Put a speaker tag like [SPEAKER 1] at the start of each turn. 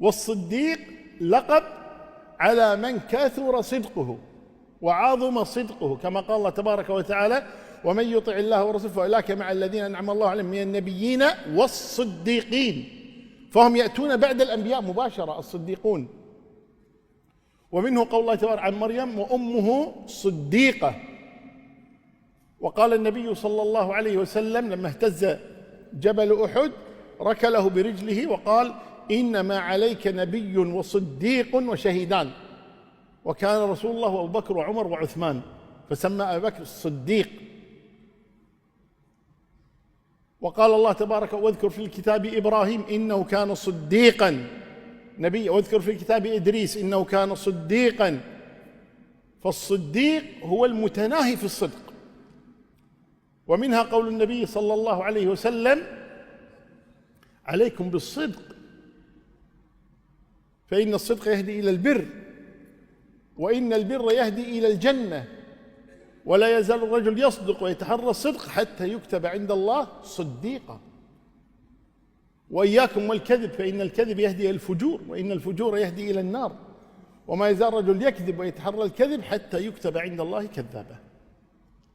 [SPEAKER 1] والصديق لقب على من كثر صدقه وعظم صدقه، كما قال الله تبارك وتعالى: ومن يطع الله ورسوله فأولئك مع الذين أنعم الله عليهم من النبيين والصديقين، فهم يأتون بعد الأنبياء مباشرة الصديقون. ومنه قول الله تبارك عن مريم: وأمه صديقة. وقال النبي صلى الله عليه وسلم لما اهتز جبل أحد ركله برجله وقال: إنما عليك نبي وصديق وشهيدان. وكان رسول الله أبو بكر وعمر وعثمان، فسمى أبا بكر الصديق. وقال الله تبارك: واذكر في الكتاب إبراهيم إنه كان صديقا نبيا، واذكر في الكتاب إدريس إنه كان صديقا. فالصديق هو المتناهي في الصدق. ومنها قول النبي صلى الله عليه وسلم: عليكم بالصدق فإن الصدق يهدي إلى البر، وإن البر يهدي إلى الجنة، ولا يزال الرجل يصدق ويتحرى الصدق حتى يكتب عند الله صديقا. وإياكم والكذب فإن الكذب يهدي إلى الفجور، وإن الفجور يهدي إلى النار، وما يزال الرجل يكذب ويتحرى الكذب حتى يكتب عند الله كذابا.